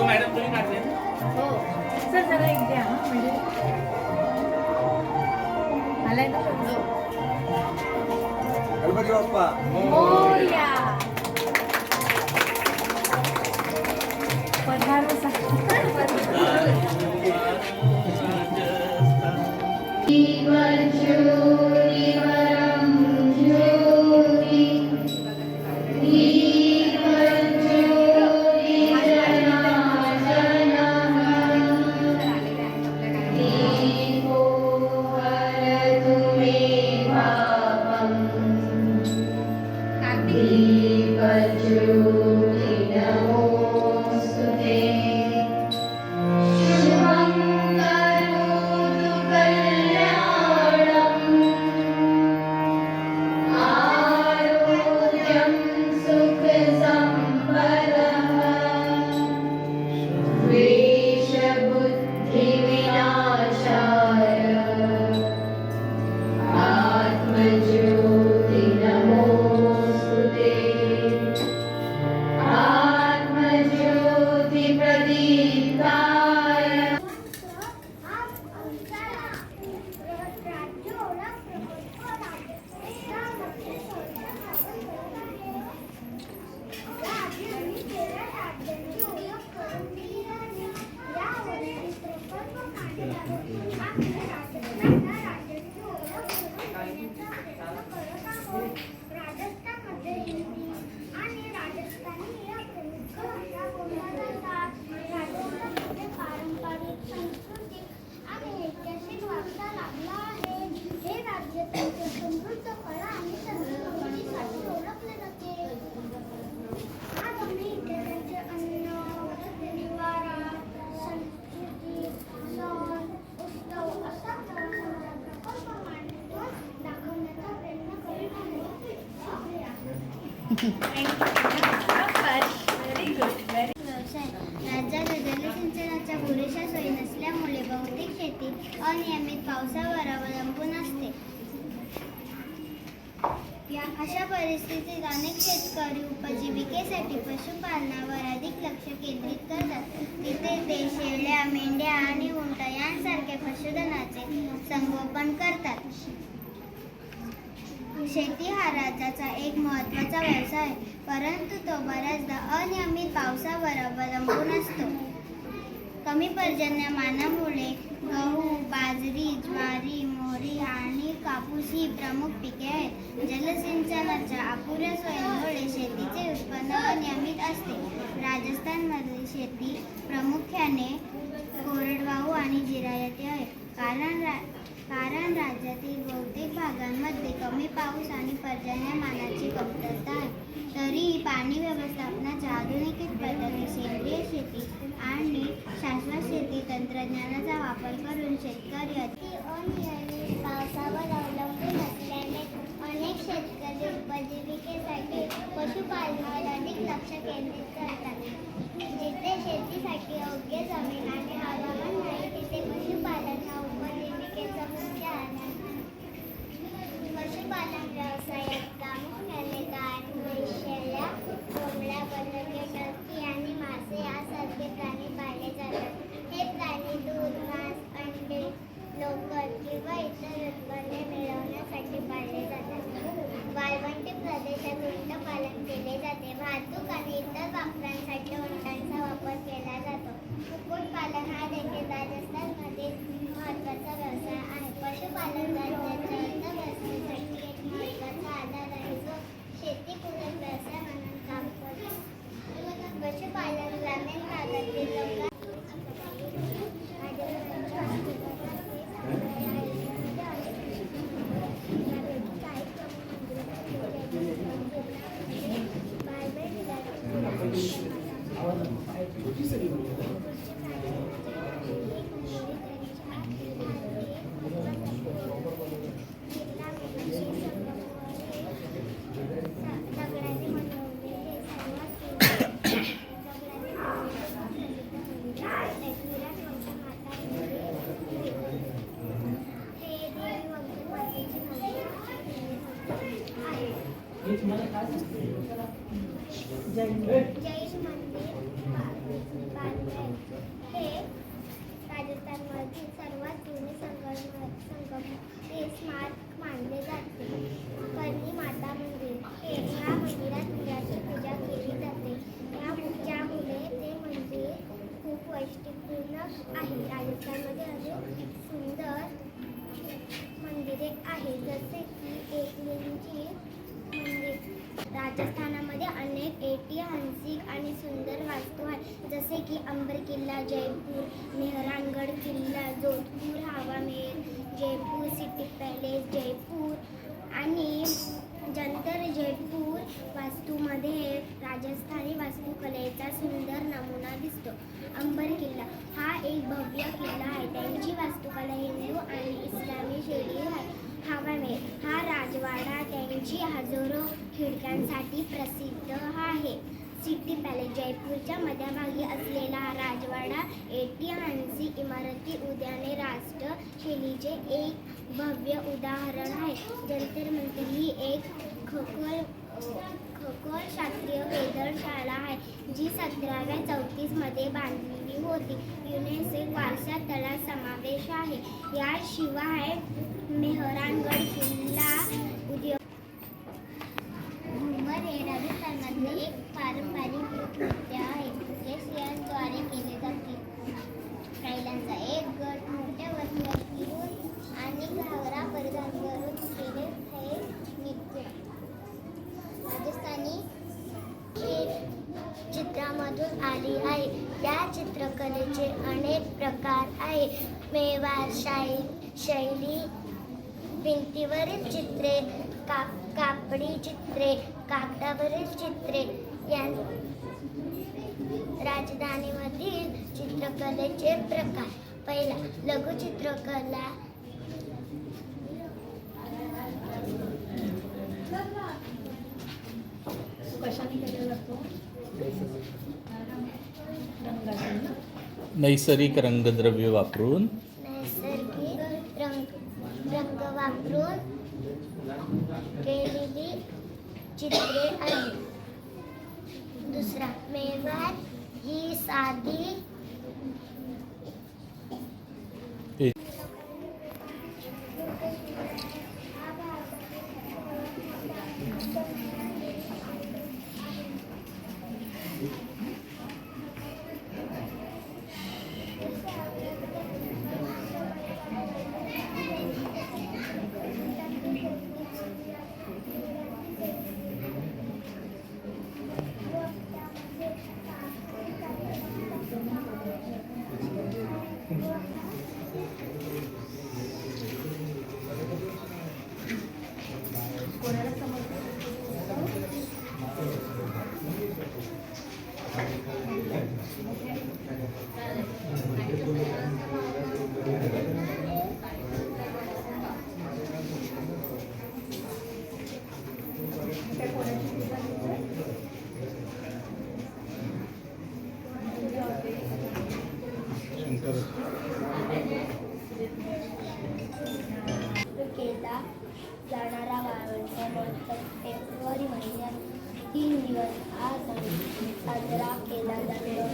Madam तुम्ही काढले हो सर जरा एक द्या म्हणजे आलाय ना गणपती बाप्पा मोरया पधारो राज्यात जलसिंचनाच्या पुरेशा सोयी नसल्यामुळे बहुतेक शेती अनियमित पावसावर अवलंबून असते. अशा परिस्थितीत अनेक शेतकरी उपजीविकेसाठी पशुपालनावर अधिक लक्ष केंद्रित करतात. तिथे ते शेळ्या, मेंढ्या आणि उंट यांसारख्या पशुधनाचे संगोपन करतात. शेती हा राज्याचा एक महत्त्वाचा व्यवसाय आहे, परंतु तो बऱ्याचदा अनियमित पावसावर अवलंबून असतो. कमी पर्जन्यमानामुळे गहू, बाजरी, ज्वारी, मोहरी आणि कापूस ही प्रमुख पिके आहेत. जलसिंचनाच्या अपुऱ्या सोयींमुळे शेतीचे उत्पन्न अनियमित असते. राजस्थानमधील शेती प्रामुख्याने कोरडवाहू आणि जिरायती आहे, कारण राज्यातील बहुतेक भागांमध्ये कमी पाऊस आणि पर्जन्यमानाची कमतरता आहे. तरीही पाणी व्यवस्थापनाच्या आधुनिक पद्धती, सेंद्रिय शेती आणि शाश्वत शेती तंत्रज्ञानाचा वापर करून शेतकरी अनियमित पावसावर अवलंबून असल्याने अनेक शेतकरी उपजीविकेसाठी पशुपालनावर अधिक लक्ष केंद्रित करतात. जिथे शेतीसाठी योग्य जमीन आणि हवामान नाही तिथे पशुपालन हा उपजीविकेचा मुख्य आधार आहे. पशुपालन व्यवसायात प्रामुख्याने गाय, म्हैस, शेळ्या, कोंबड्या, बदके, टर्की आणि मासे यासारखे प्राणी पाळले जातात. हे प्राणी दूध, मांस, अंडे, लोकर किंवा इतर उत्पन्ने मिळवण्यासाठी पाळले जातात. वाळवंटी प्रदेशात उंटपालन केले जाते. वाहतूक आणि इतर वापरांसाठी उंटांचा वापर केला जातो. कुक्कुटपालन हा देखील राजस्थानमध्ये महत्त्वाचा व्यवसाय आहे. पशुपालन राज्याच्या अर्थव्यवस्थेसाठी एक महत्त्वाचा आधार आहे, जो शेतीपूरक व्यवसाय म्हणून काम करतो. पशुपालन ग्रामीण भागातील लोकांना जैन जैन मंदिर बांधले. हे राजस्थानमधील सर्वात जुने संगमरवरी स्मारक मानले जाते. कर्णी माता मंदिर हे या मंदिरात सूर्याची पूजा केली जाते. त्यामुळे ते मंदिर खूप वैशिष्ट्यपूर्ण आहे. राजस्थानमध्ये अनेक सुंदर मंदिरे आहेत, जसे की एकलिंगी मंदिर. राजस्थानामध्ये अनेक ऐतिहासिक आणि सुंदर वास्तू आहेत, जसे की अंबर किल्ला जयपूर, मेहरानगड किल्ला जोधपूर, हवा महल जयपूर, सिटी पॅलेस जयपूर आणि जंतर जयपूर. वास्तूमध्ये राजस्थानी वास्तुकलेचा सुंदर नमुना दिसतो. अंबर किल्ला हा एक भव्य किल्ला आहे. त्यांची वास्तुकला हिंदू आणि इस्लामी शैली आहे. हवा महल हा राजवाडा त्यांची हजारो खिडक्यांसाठी प्रसिद्ध आहे. सिटी पॅलेस जयपूरच्या मध्यभागी असलेला हा राजवाडा ऐतिहासिक इमारती, उद्याने, राष्ट्र शैलीचे एक भव्य उदाहरण आहे. जंतर मंतर ही एक खगोलशास्त्रीय वेधशाळा आहे, जी 1734 मध्ये बांधलेली होती. युनेस्को वारसा समावेश आहे. याशिवाय मेहरानगड किल्ला घुमर हे राजस्थानमधले एक पारंपरिक नृत्य आहे, जे स्त्रियांद्वारे केले जाते. महिलांचा एक गट मोठ्या वरती फिरून आणि घागरा परिधान करून केले हे नृत्य राजस्थानी चित्रामधून आली आहे. या चित्रकलेचे अनेक प्रकार आहेत. मेवाड शैली, भिंतीवरील चित्रे, कापडी चित्रे, कागदावरील चित्रे. राजधानीमधील चित्रकलेचे प्रकार. पहिला, लघुचित्रकला. कशाने केला जातो? रंगाने. नैसर्गिक रंगद्रव्य वापरून नैसर्गिक रंग वापरून केलेली चित्रे आहेत. दुसरा, मेवाड ही साधी कोणाला समजतं? त्या कोणाची पूजा केला जाणारा वाळवंट महोत्सव फेब्रुवारी महिन्यात 3 दिवस हा सण साजरा केला जातो.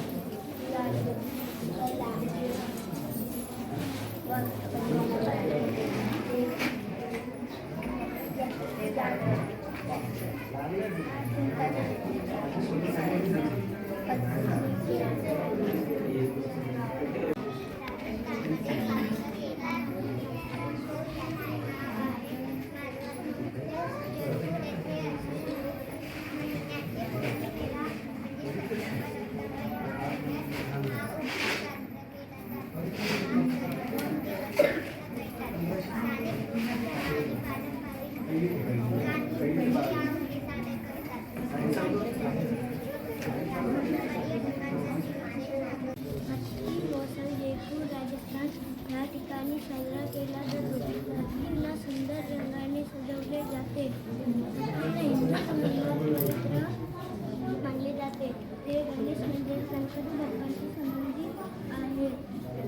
जयपूर राजस्थान या ठिकाणी साजरा केला जातो. हत्तींना सुंदर रंगाने सजवले जाते. हिंदू समाजात मानले जाते. ते गणेश मंदिर गणपती बाप्पाशी संबंधित आहे.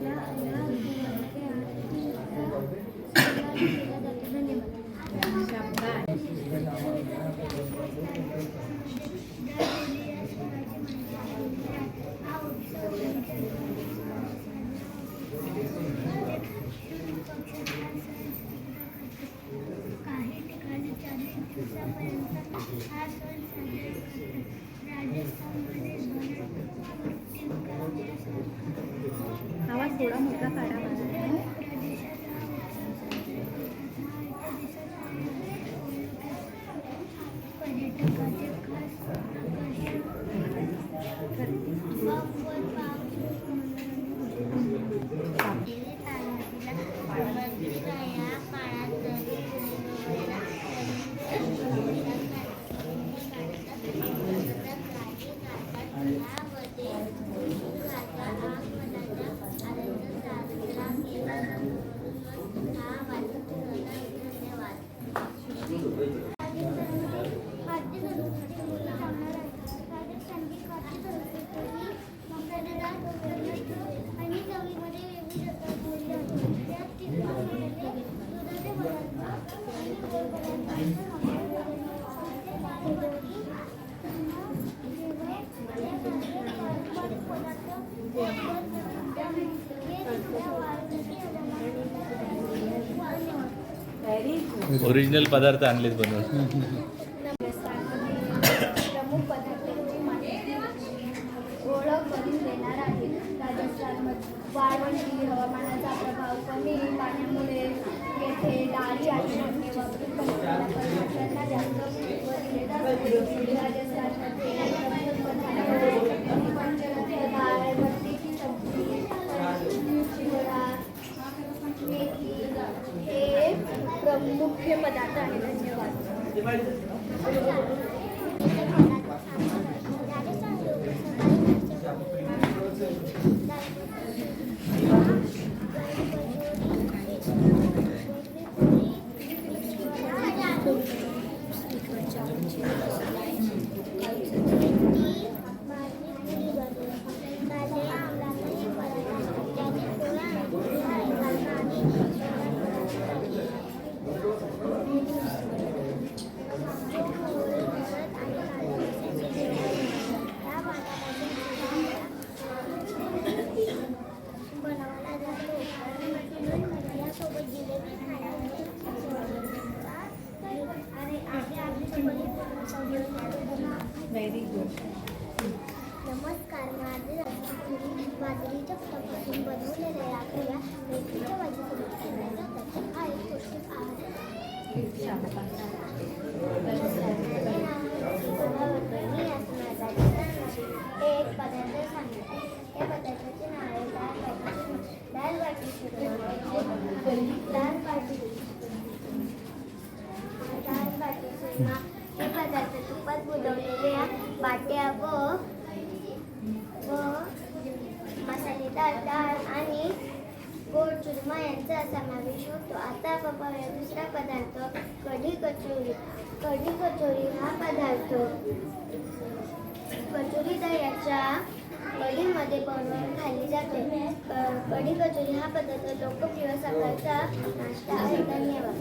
या हत्तीचा सन्मान केला जातो. धन्यवाद. शाबास. थोडा मोठा काढा मला. ओरिजिनल पदार्थ आणलेत बनवून. प्रमुख पदार्थांची माहिती ओळख करून देणार आहे. राजस्थानमध्ये वाळवंटी हवामानाचा प्रभाव कमी पाण्यामुळे येथे डाळी आणि धान्य वापरून बनवलेल्या पदार्थांना जास्त महत्त्व दिले जाते. राजस्थानमध्ये प्रमुख पदार्थ पंचरत्न डाळ, मटकीची सब्जी, चिवडा, मेथी हे मुख्य पदार्थ आहेत. धन्यवाद. Very good. नमस्कार. माझे बाजरीच्या पिठापासून बनवलेल्या राखड्या मेथीच्या भाजीसोबत केल्या जातात. हा एक पौष्टिक आहार आहे. मी एक पदार्थ सांगते. या पदार्थाचे नाव आहे दाल बाटी चुरमा. हे पदार्थ तुपात बुडवलेल्या बाट्या व मसालेदार डाळ आणि गोड चुरमा यांचा समावेश होतो. आता आपण पाहूया दुसरा पदार्थ कढी कचोरी. कढी कचोरी हा पदार्थ कचोरी दह्याच्या कढीमध्ये बनवून खाल्ली जाते. कढी कचोरी हा पदार्थ लोकप्रिय सकाळचा नाश्ता आहे. धन्यवाद.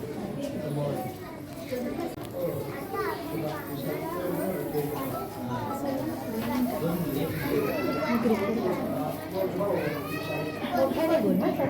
मोठ्याने बोल ना सर.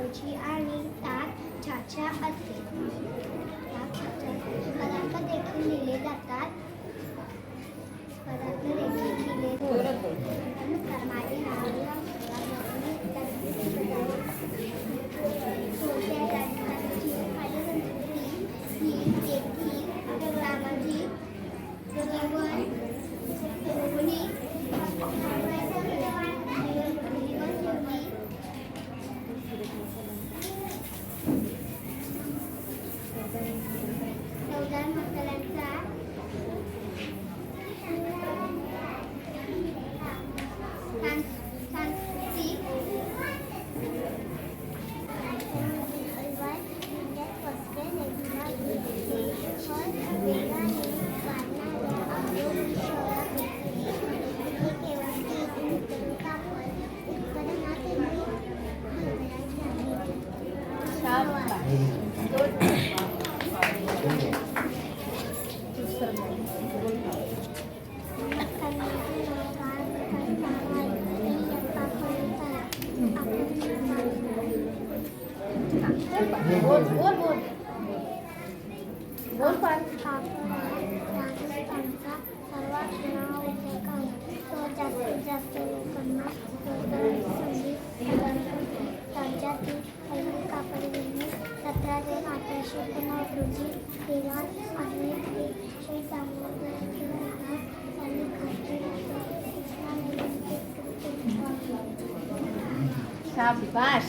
मिरची आणि ताक छाछा असते. पदार्थ देखील दिले जातात. पदार्थ देखील दिले तर माझे नाव बोल बोल बोल बोल पण त्यांचा सर्वात नाव उपयोग आहे. तो जास्तीत जास्त लोकांना रोजगाराची संधी प्रदान करतो. राज्यातील पहिली कापड गिरणी 17 जून 1889 रोजी विरार आणि श्री दामोदर यांनी खाजगी सूचना नियंत्रित शाबाश.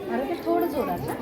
अरे ते थोडं जोरात ना.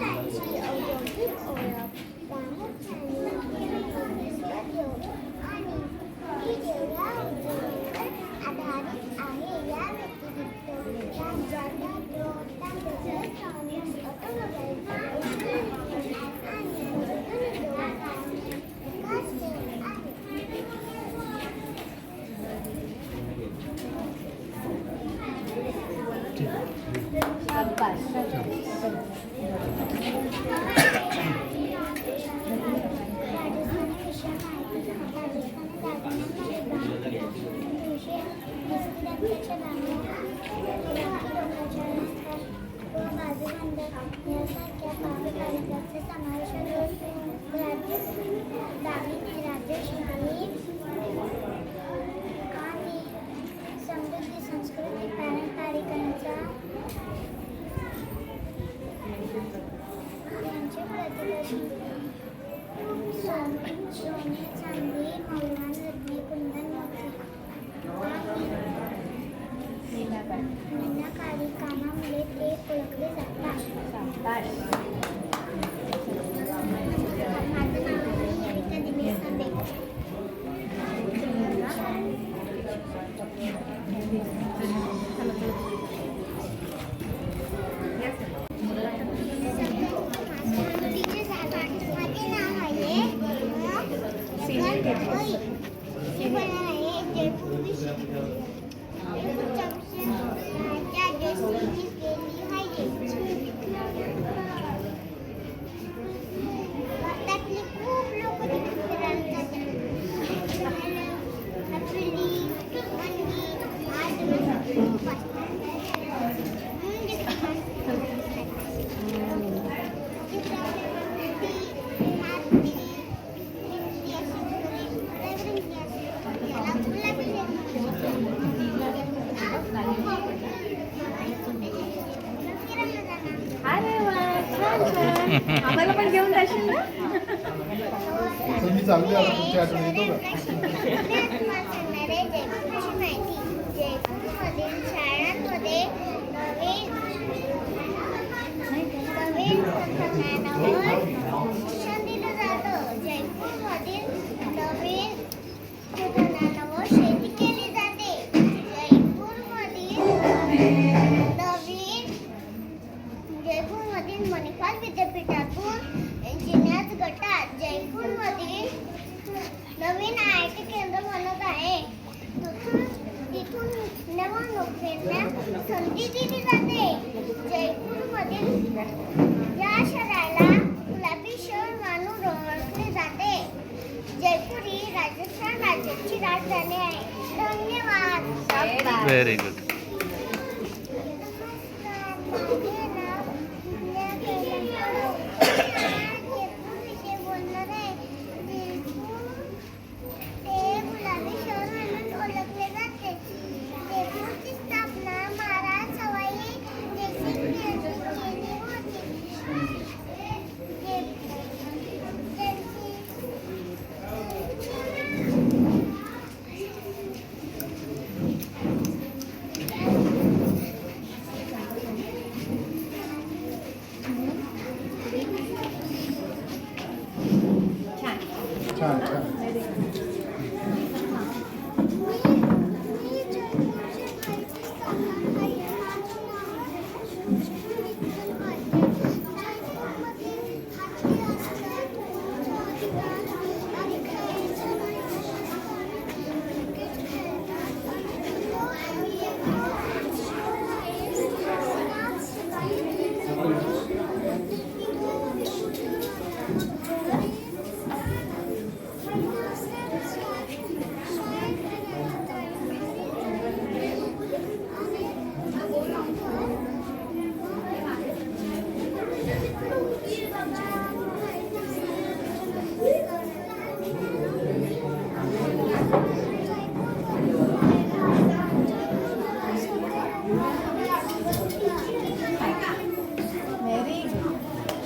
समृद्धी संस्कृती पारंपरिकांचा यांचे प्रतिदर्शन सोने चांदी मौलाना रत्ने कुंदन मीनाकारी कामामुळे ते ओळखले जातात. माझं नाव निवेदिता दिनेश आंबेकर. आम्हाला पण घेऊन जाशील ना? संधी चालते आता पुढच्या आठवड्यात येतो का? जयपूरची माहिती. जयपूरमधील शाळांमध्ये नवीन तंत्रज्ञानावर शिक्षण दिलं जातं. जयपूरमधील नवीन तंत्रज्ञानावर शेती केली जाते. जयपूरमधील मणिपाल विद्यापीठातून इंजिनिअर्स गटात जयपूरमधील नवीन IIT केंद्र बनत आहे. तिथून नव्या नोकऱ्यांना संधी दिली जाते. जयपूरमधील या शहराला गुलाबी शहर म्हणून ओळखले जाते. जयपूर ही राजस्थान राज्याची राजधानी आहे. धन्यवाद. Very good. छान छान. Very good.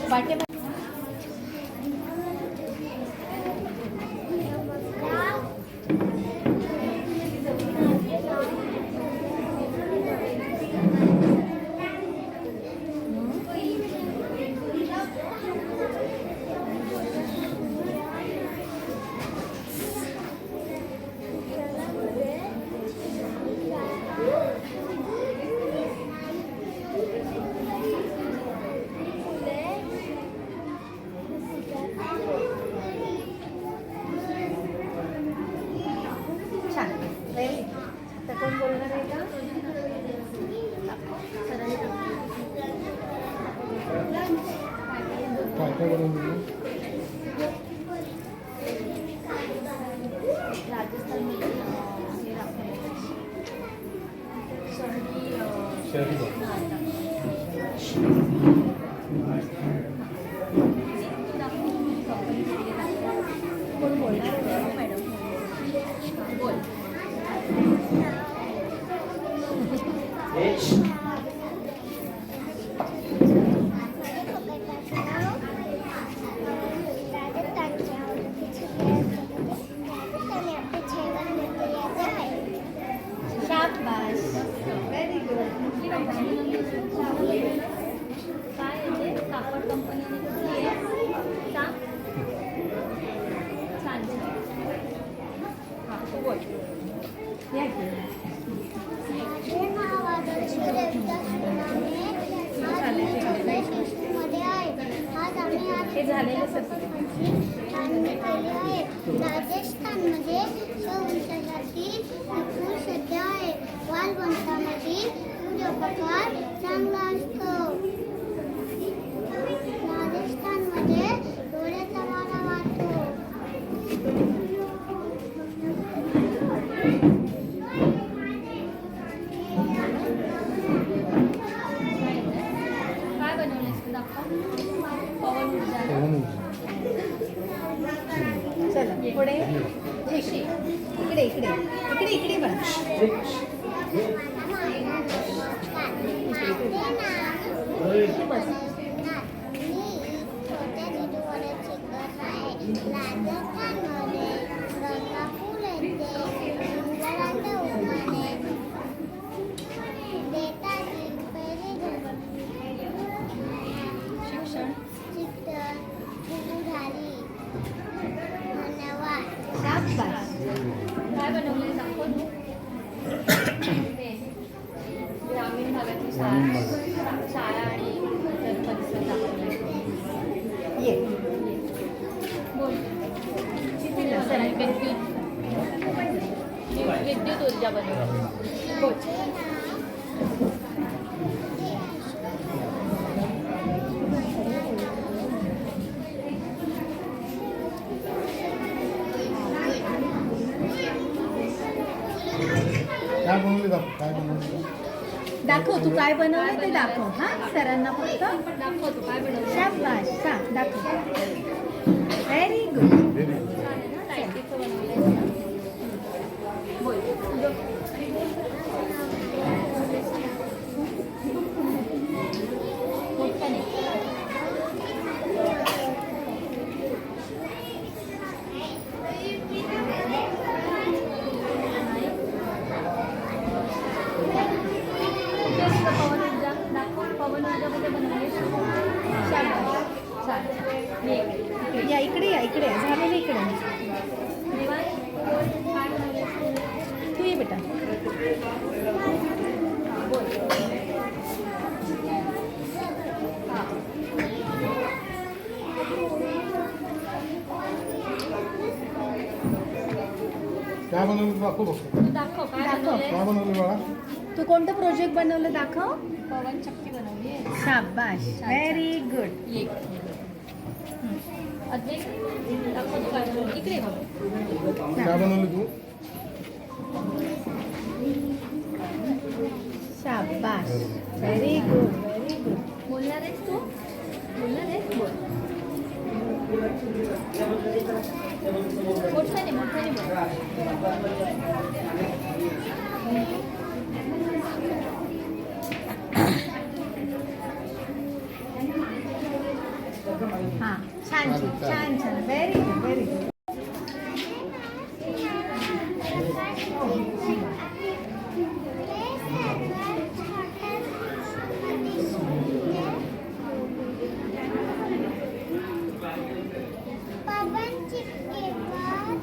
बाटे छान. व्हेरी. तर कोण बोलणार आहे का? काय काय बनवून दिलं? राजस्थानमध्ये शहरी भाग. कोण बोलणार आहे मॅडम? बोल. शाबास. Very good. कुठली कंपनी? काय आहे ते? कापड कंपनीने कुठली आहे? सांग. छान छान. हां तू बोल. या की. हे झालेलं राजस्थानमध्ये संशयासाठी विपुल सध्या आहे. वालवंतामध्ये सूर्यप्रकाश चांगला असतो. राजस्थानमध्ये डोळ्याचा वारा वाहतो. काय बनवलेस तू? दाखव. पवन ऊर्जा. चला पुढे. इकडे इकडे इकडे इकडे बघ. राजस्थानमध्ये गंगापूर येथे सुंदराच्या उमाने देतातील पहिले शिक्षण सुरू झाली. धन्यवाद. शाबास. काय बनवलंय दाखव तू. ग्रामीण भागातली शाळा आणि इतर परिसर दाखवलाय. ये बोल. विद्युत ऊर्जा बनवली. बोल. काय बनवले दाखव काय बनवले दाखव तू काय बनवलं ते दाखव. हा सरांना फक्त दाखव तू काय बनवलं. शाबास. सांग दाखव. Very good. Very good. लाईटीचं बनवलंय. बोल. मोठ्याने. पवन ऊर्जा दाखव. पवन ऊर्जामध्ये बनवले. शाबास. छान. या इकडे या इकडे या. झालेलं इकडे. काय बनवले. तू ये बेटा. बोल. हां. काय बनवलं दाखव बघतो तू दाखव काय दाखव. बनवलंय. काय बनवलं बाळा तू कोणतं प्रोजेक्ट बनवलं दाखव. पवन चक्की बनवली आहे. शाबास. Very good. ये. अद्वैत दाखव तू काय बनवलं. इकडे बघ. काय बनवलं तू शाबास. Very good. Very good. बोलणार आहेस तू. बोलणार आहेस. बोल. मोठ्याने मोठ्याने बोल. हां छान छान छान छान. Very good. Very good. पवन चिक्केवर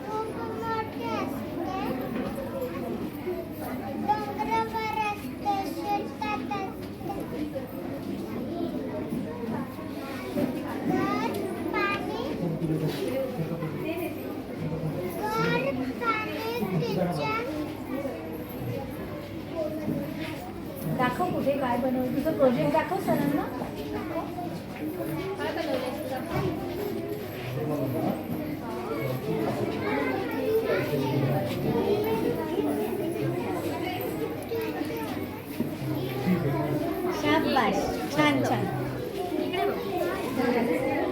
खूप मोठे असते. डोंगरावर असते. शेतात असते. घर पाणी किचन. दाखव कुठे काय बनवलं. तुझं प्रोजेक्ट दाखव सरांना. काय बनवलंय तू दाखव. शाबास. छान छान. इकडे बघ.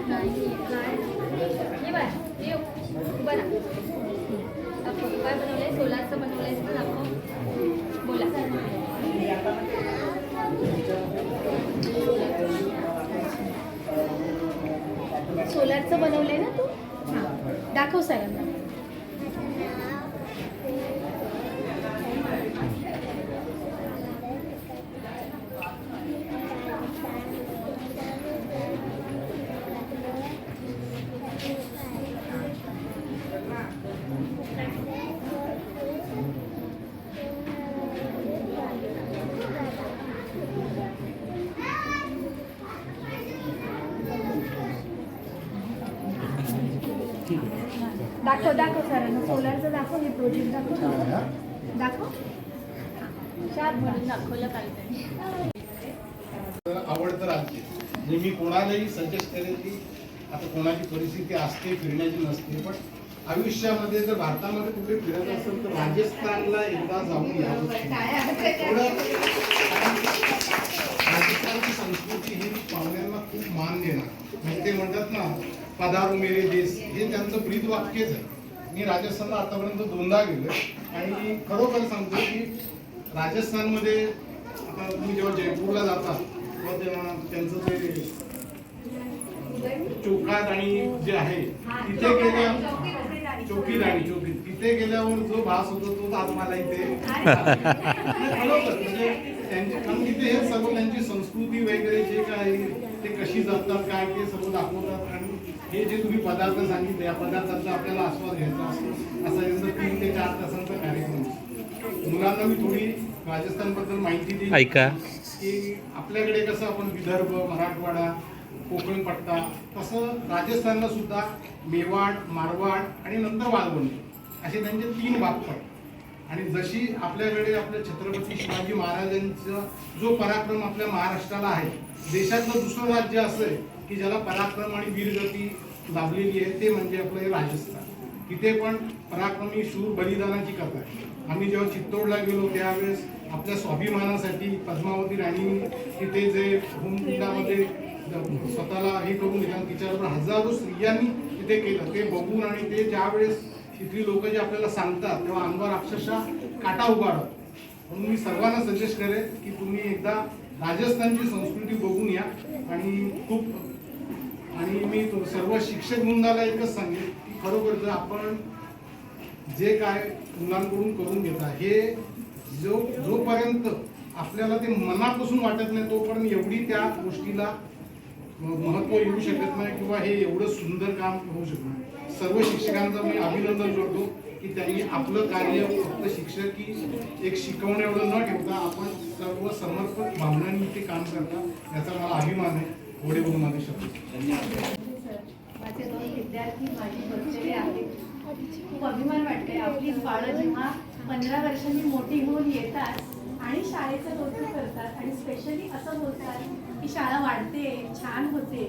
नाही काय. ये बाय. ये उभं राहा. दाखव तू काय बनवलंय. सोलारचं बनवलंयस ना. दाखव. बोला. सोलारचं बनवलंय ना तू. हां दाखव सरांना. दाखव दाखव सरांना. सोलारचं दाखव. हे प्रोजेक्ट दाखव. दाखव. शाब म्हणून दाखवलं काहीतरी. आवडतं राज्य म्हणजे मी कोणालाही सजेस्ट करेन की आता कोणाची परिस्थिती असते फिरण्याची नसते पण आयुष्यामध्ये जर भारतामध्ये कुठे फिरायचं असेल तर राजस्थानला एकदा जाऊन यावं. राजस्थानची संस्कृती ही पाहुण्यांना खूप मान देणार म्हणजे ते म्हणतात ना पधारो मेरे देश हे त्यांचं ब्रीद वाक्यच आहे. मी राजस्थानला आतापर्यंत 2दा गेलो आणि खरोखर सांगतो की राजस्थानमध्ये आता तुम्ही जेव्हा जयपूरला जाता तेव्हा त्यांचं ते चौकात आणि जे आहे तिथे गेल्या चौकी तिथे गेल्यावर जो भास होतो तो आज मला इथे खरोखर म्हणजे त्यांची, कारण तिथे हे सर्व त्यांची संस्कृती वगैरे जे काय ते कशी जपतात काय ते सर्व दाखवतात. आणि हे जे तुम्ही पदार्थ सांगितले या पदार्थांचा आपल्याला आस्वाद घ्यायचा असतो. असा यांचा 3 ते 4 तासांचा कार्यक्रम असतो. मुलांना मी थोडी राजस्थान बद्दल माहिती दिली ऐका. की आपल्याकडे कसं आपण विदर्भ, मराठवाडा, कोकण पट्टा, तसं राजस्थानला सुद्धा मेवाड, मारवाड आणि नंतर वाळवंट असे त्यांचे 3 भाग पडतात. आणि जशी आपल्याकडे आपल्या छत्रपती शिवाजी महाराजांचा जो पराक्रम आपल्या महाराष्ट्राला आहे, देशातलं दुसरं राज्य असं आहे की ज्याला पराक्रम आणि वीरगती लाभलेली आहे ते म्हणजे आपलं हे राजस्थान. तिथे पण पराक्रमी शूर बलिदानाची कथा आहे. आम्ही जेव्हा चित्तोडला गेलो त्यावेळेस आपल्या स्वाभिमानासाठी पद्मावती राणींनी तिथे जे होमकुंडामध्ये स्वतःला हे करून घेतलं, तिच्याबरोबर हजारो स्त्रियांनी तिथे केलं ते बघून आणि ते ज्यावेळेस तिथली लोक जे आपल्याला सांगतात तेव्हा अंगावर अक्षरशः काटा उभा राहतो. म्हणून मी सर्वांना सजेस्ट करेन की तुम्ही एकदा राजस्थानची संस्कृती बघून या. आणि मी सर्व शिक्षक वृंदाला एकच सांगेन की खरोखर जर आपण जे काय मुलांकडून करून घेता हे जोपर्यंत आपल्याला ते मनापासून वाटत नाही तोपर्यंत एवढी त्या गोष्टीला महत्त्व येऊ शकत नाही किंवा हे एवढं सुंदर काम होऊ शकत नाही. सर्व शिक्षकांचं मी अभिनंदन करतो की त्यांनी आपलं कार्य फक्त शिक्षकी एक शिकवण्या एवढं न ठेवता आपण सर्व समर्पक भावनांनी इथे काम करता, याचा मला अभिमान आहे. एवढे बोलून माझे शब्द. माझे 2 विद्यार्थी माझी बसलेले आहेत. खूप अभिमान वाटते. आपली बाळं जेव्हा 15 वर्षांनी मोठी होऊन येतात आणि शाळेचं कौतुक करतात आणि स्पेशली असं बोलतात की शाळा वाढते, छान होते,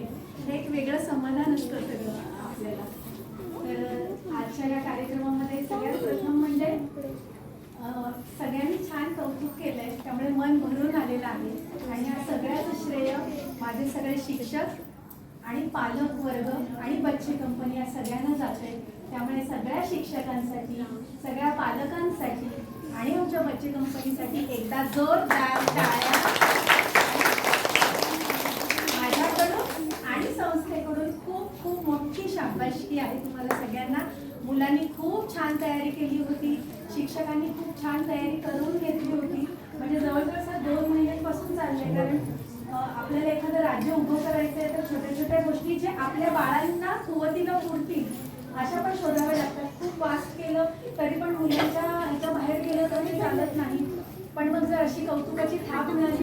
हे एक वेगळं समाधान असतं सगळं आपल्याला. तर आजच्या या कार्यक्रमामध्ये सगळ्यात प्रथम म्हणजे सगळ्यांनी छान कौतुक केलंय, त्यामुळे मन भरून आलेलं आहे. आणि या सगळ्याचं श्रेय माझे सगळे शिक्षक आणि पालक वर्ग आणि बच्चे कंपनी या सगळ्यांना जाते. त्यामुळे सगळ्या शिक्षकांसाठी, सगळ्या पालकांसाठी आणि आमच्या बच्चे कंपनीसाठी एकदा जोरदार टाळ्या माझ्याकडून आणि संस्थेकडून. खूप खूप मोठी शाबासकी आहे तुम्हाला सगळ्यांना. मुलांनी खूप छान तयारी केली होती, शिक्षकांनी खूप छान तयारी करून घेतली होती. म्हणजे जवळजवळ 2 महिन्यांपासून चाललंय. कारण आपल्याला एखादं राज्य उभं करायचं आहे तर छोट्या छोट्या गोष्टी जे आपल्या बाळांना कुवतीला पुरतील अशा पण शोधाव्या लागतात. खूप वास्ट केलं तरी पण मुलांच्या ह्याच्या बाहेर गेलं तरी चालत नाही. पण मग जर अशी कौतुकाची थाप मिळाली